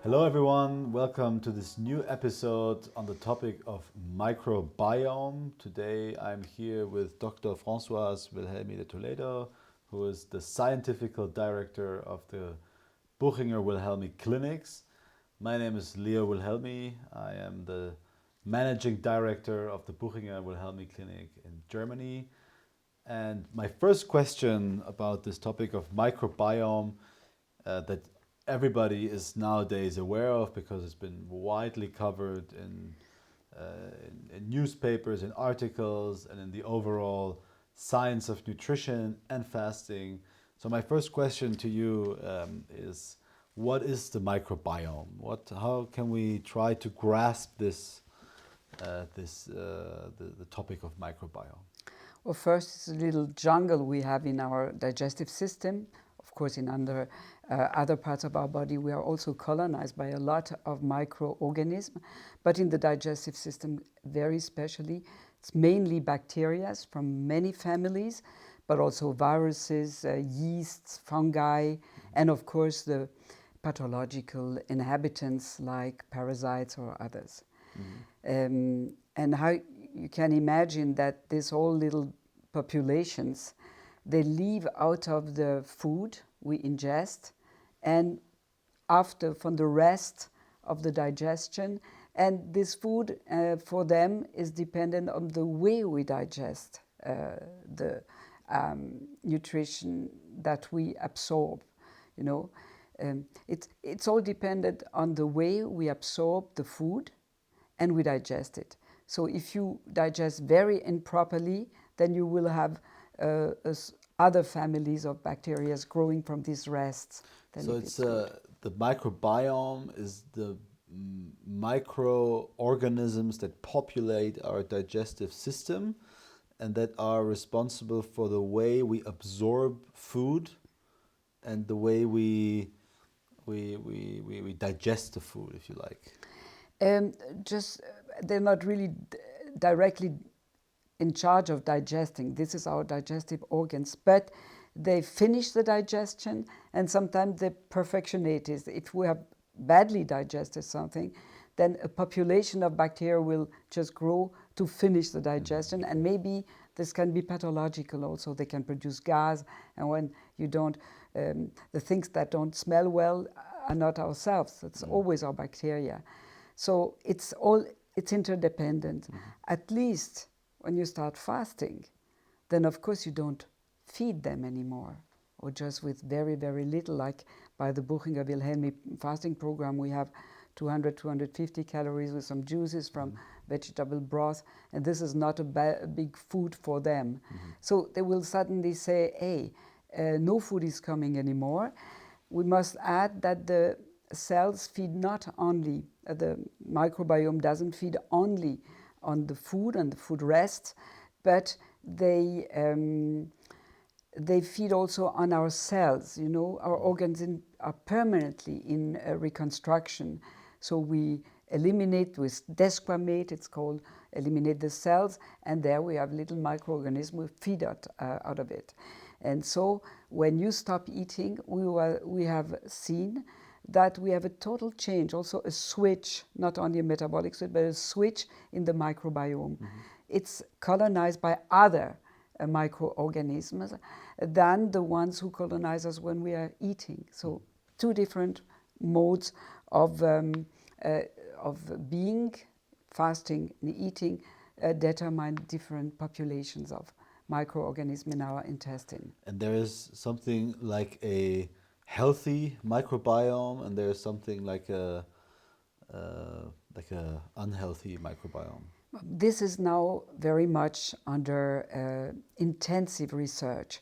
Hello everyone, welcome to this new episode on the topic of microbiome. Today I'm here with Dr. Françoise Wilhelmi de Toledo, who is the scientific director of the Buchinger Wilhelmi Clinics. My name is Leo Wilhelmi. I am the managing director of the Buchinger Wilhelmi Clinic in Germany. And my first question about this topic of microbiome that everybody is nowadays aware of because it's been widely covered in newspapers, in articles, and in the overall science of nutrition and fasting. So my first question to you is, what is the microbiome? How can we try to grasp the topic of microbiome? Well, first, it's a little jungle we have in our digestive system. Of course, in other parts of our body, we are also colonized by a lot of microorganisms. But in the digestive system, very specially, it's mainly bacteria from many families, but also viruses, yeasts, fungi, and of course the pathological inhabitants like parasites or others. Mm-hmm. And how you can imagine that these all little populations, they live out of the food we ingest and after from the rest of the digestion. And this food for them is dependent on the way we digest the nutrition that we absorb. You know, it's all dependent on the way we absorb the food and we digest it. So if you digest very improperly, then you will have other families of bacteria growing from these rests. So it's the microbiome is the microorganisms that populate our digestive system and that are responsible for the way we absorb food and the way we digest the food, if you like. They're not really directly in charge of digesting. This is our digestive organs, but they finish the digestion and sometimes they perfectionate it. If we have badly digested something, then a population of bacteria will just grow to finish the digestion, and maybe this can be pathological also. They can produce gas, and when you don't, the things that don't smell well are not ourselves. It's always our bacteria. So it's interdependent. Mm-hmm. At least when you start fasting, then of course you don't feed them anymore, or just with very, very little. Like by the Buchinger Wilhelmi fasting program, we have 200, 250 calories with some juices from vegetable broth, and this is not a big food for them. Mm-hmm. So they will suddenly say, hey, no food is coming anymore. We must add that the cells feed not only, the microbiome doesn't feed only on the food and the food rests, but they feed also on our cells. You know, our organs are permanently in reconstruction. So we eliminate with desquamate, it's called, eliminate the cells, and there we have little microorganisms we feed out of it. And so when you stop eating, we have seen that we have a total change, also a switch, not only a metabolic switch, but a switch in the microbiome. Mm-hmm. It's colonized by other microorganisms than the ones who colonize us when we are eating. So two different modes of being, fasting and eating, determine different populations of microorganisms in our intestine. And there is something like a healthy microbiome, and there's something like a unhealthy microbiome. This is now very much under intensive research.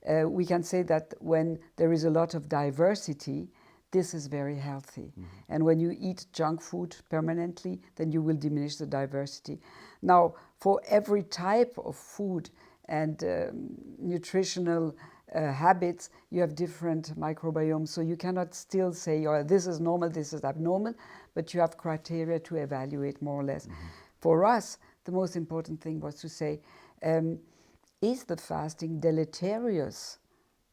Mm-hmm. We can say that when there is a lot of diversity, this is very healthy. Mm-hmm. And when you eat junk food permanently, then you will diminish the diversity. Now, for every type of food and nutritional habits, you have different microbiomes. So you cannot still say, oh, this is normal, this is abnormal, but you have criteria to evaluate more or less. Mm-hmm. For us, the most important thing was to say, is the fasting deleterious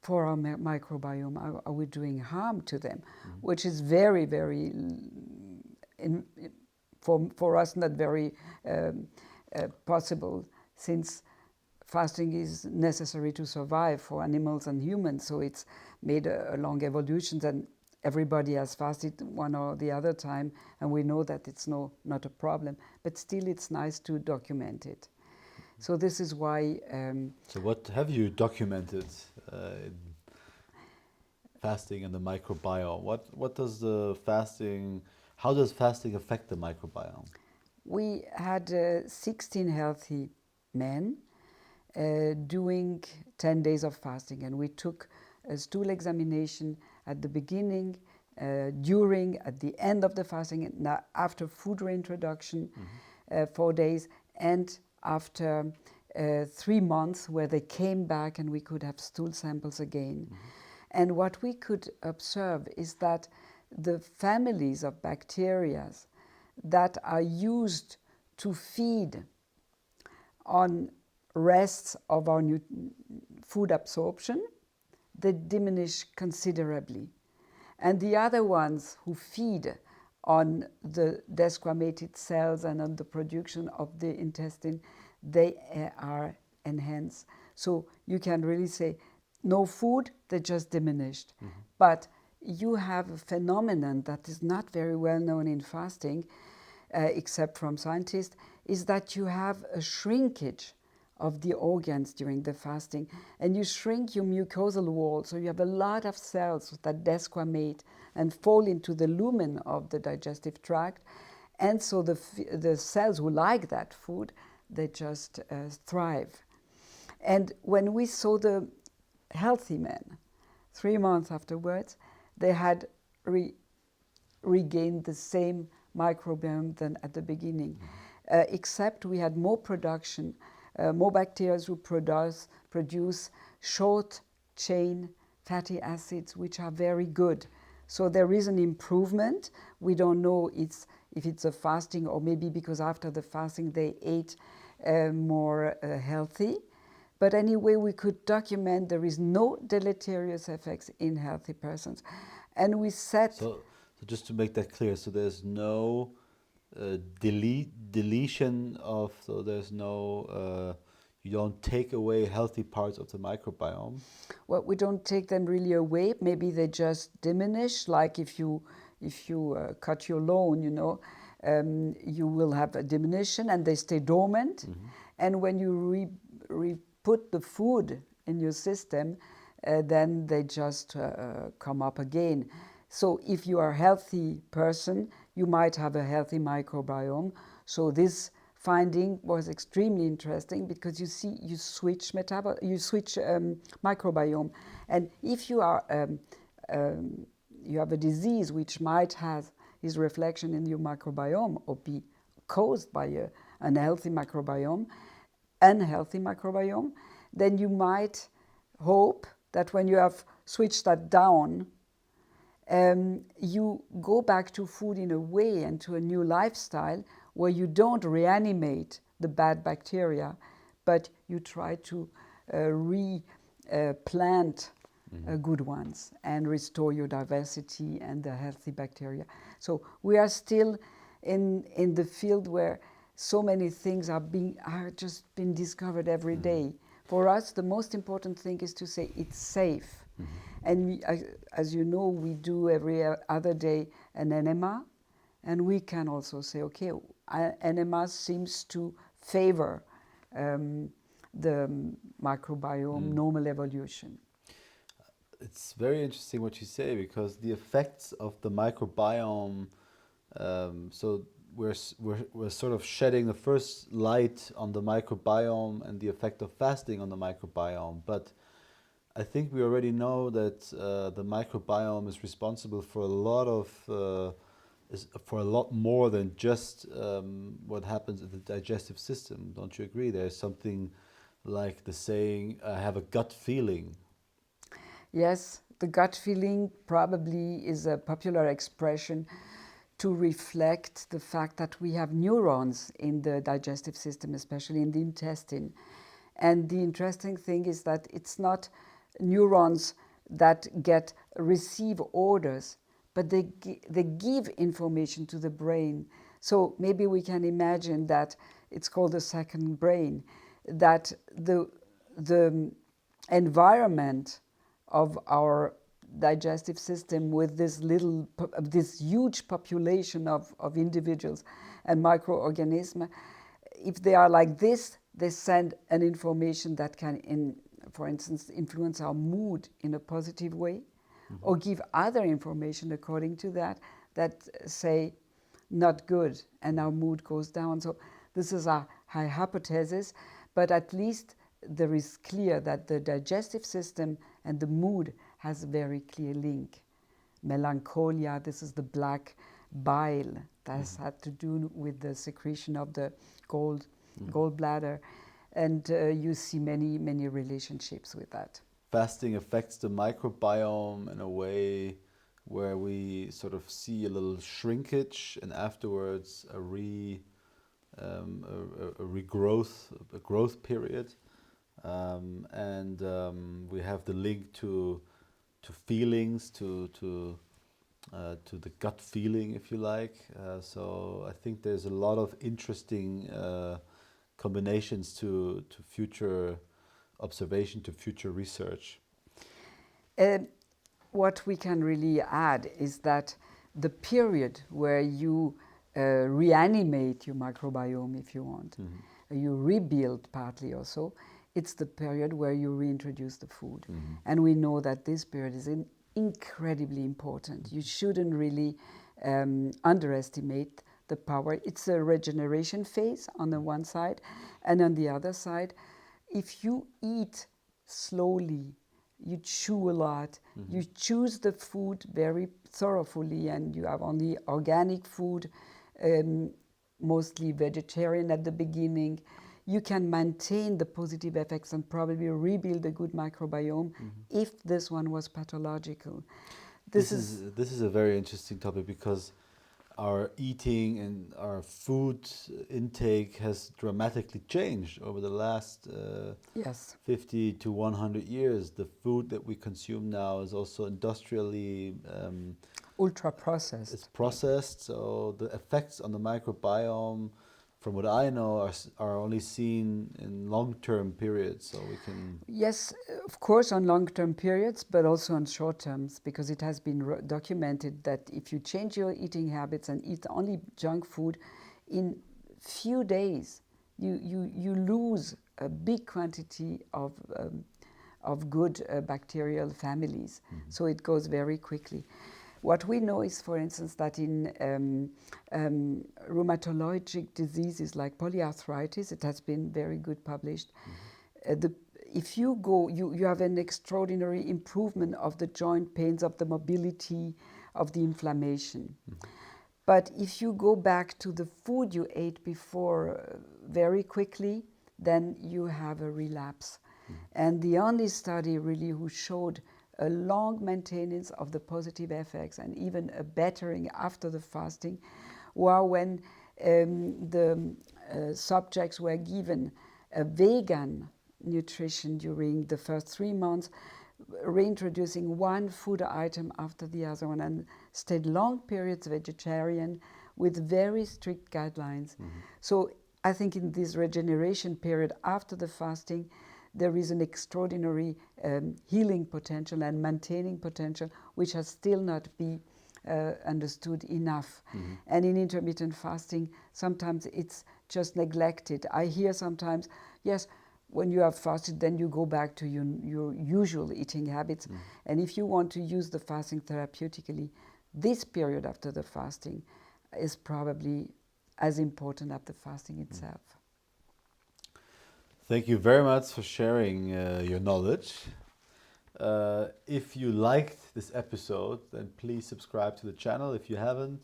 for our microbiome? Are we doing harm to them? Which is very, very, for us, not very possible, since fasting is necessary to survive for animals and humans. So it's made a long evolution, and everybody has fasted one or the other time, and we know that it's not a problem. But still, it's nice to document it. So this is why... so what have you documented in fasting and the microbiome? What does the fasting... How does fasting affect the microbiome? We had 16 healthy men doing 10 days of fasting, and we took a stool examination at the beginning, during, at the end of the fasting, and after food reintroduction, 4 days, and after 3 months, where they came back and we could have stool samples again. And what we could observe is that the families of bacteria that are used to feed on rests of our food absorption, they diminish considerably. And the other ones who feed on the desquamated cells and on the production of the intestine, they are enhanced. So you can really say, no food, they just diminished. But you have a phenomenon that is not very well known in fasting, except from scientists, is that you have a shrinkage of the organs during the fasting, and you shrink your mucosal wall, so you have a lot of cells that desquamate and fall into the lumen of the digestive tract, and so the cells who like that food, they just thrive. And when we saw the healthy men, 3 months afterwards, they had regained the same microbiome than at the beginning, except we had more production, more bacteria who produce short-chain fatty acids, which are very good. So there is an improvement. We don't know if it's a fasting, or maybe because after the fasting they ate more healthy. But anyway, we could document there is no deleterious effects in healthy persons. And we set... So just to make that clear, so there's no deletion of, so there's no, you don't take away healthy parts of the microbiome? Well, we don't take them really away. Maybe they just diminish, like if you cut your lawn, you will have a diminution and they stay dormant. And when you put the food in your system, then they just come up again. So if you are a healthy person, you might have a healthy microbiome. So this finding was extremely interesting, because you see, you switch microbiome. And if you are you have a disease which might have its reflection in your microbiome, or be caused by an unhealthy microbiome, then you might hope that when you have switched that down, you go back to food in a way and to a new lifestyle where you don't reanimate the bad bacteria, but you try to replant good ones and restore your diversity and the healthy bacteria. So we are still in the field where so many things are just being discovered every day. For us, the most important thing is to say it's safe. And as you know, we do every other day an enema, and we can also say, okay, enema seems to favor the microbiome normal evolution. It's very interesting what you say, because the effects of the microbiome, so we're sort of shedding the first light on the microbiome and the effect of fasting on the microbiome. But I think we already know that the microbiome is responsible for a lot more than just what happens in the digestive system. Don't you agree? There's something like the saying, I have a gut feeling. Yes, the gut feeling probably is a popular expression to reflect the fact that we have neurons in the digestive system, especially in the intestine. And the interesting thing is that it's not neurons that receive orders, but they give information to the brain. So maybe we can imagine that it's called the second brain, that the environment of our digestive system with this huge population of individuals and microorganisms, if they are like this, they send an information that can, for instance, influence our mood in a positive way, or give other information according to that say not good, and our mood goes down. So this is a high hypothesis, but at least there is clear that the digestive system and the mood has a very clear link. Melancholia, this is the black bile that has had to do with the secretion of the gallbladder, and you see many relationships with that. Fasting affects the microbiome in a way where we sort of see a little shrinkage and afterwards a growth period, and we have the link to feelings, to the gut feeling, if you like. So I think there's a lot of interesting combinations to future observation, to future research. What we can really add is that the period where you reanimate your microbiome, if you want, you rebuild partly also, it's the period where you reintroduce the food. And we know that this period is incredibly important. You shouldn't really underestimate the power. It's a regeneration phase on the one side, and on the other side, if you eat slowly, you chew a lot, you choose the food very thoroughly, and you have only organic food, mostly vegetarian at the beginning, you can maintain the positive effects and probably rebuild a good microbiome if this one was pathological. This is a very interesting topic, because our eating and our food intake has dramatically changed over the last 50 to 100 years. The food that we consume now is also industrially ultra processed. It's processed, so the effects on the microbiome, from what I know, are only seen in long-term periods. So we can... Yes, of course, on long-term periods, but also on short terms, because it has been documented that if you change your eating habits and eat only junk food, in few days you lose a big quantity of good bacterial families. So it goes very quickly. What we know is, for instance, that in rheumatologic diseases like polyarthritis, it has been very good published. If you go, you have an extraordinary improvement of the joint pains, of the mobility, of the inflammation. But if you go back to the food you ate before very quickly, then you have a relapse. And the only study really who showed a long maintenance of the positive effects and even a bettering after the fasting were when the subjects were given a vegan nutrition during the first 3 months, reintroducing one food item after the other one, and stayed long periods vegetarian with very strict guidelines. So I think in this regeneration period after the fasting, there is an extraordinary healing potential and maintaining potential, which has still not been understood enough. And in intermittent fasting, sometimes it's just neglected. I hear sometimes, yes, when you have fasted, then you go back to your usual eating habits. And if you want to use the fasting therapeutically, this period after the fasting is probably as important as the fasting itself. Thank you very much for sharing your knowledge. If you liked this episode, then please subscribe to the channel if you haven't.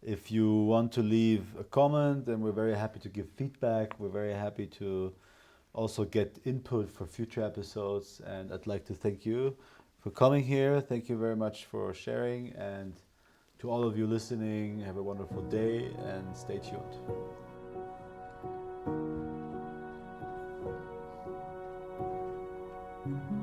If you want to leave a comment, then we're very happy to give feedback. We're very happy to also get input for future episodes. And I'd like to thank you for coming here. Thank you very much for sharing. And to all of you listening, have a wonderful day and stay tuned. Mm-hmm.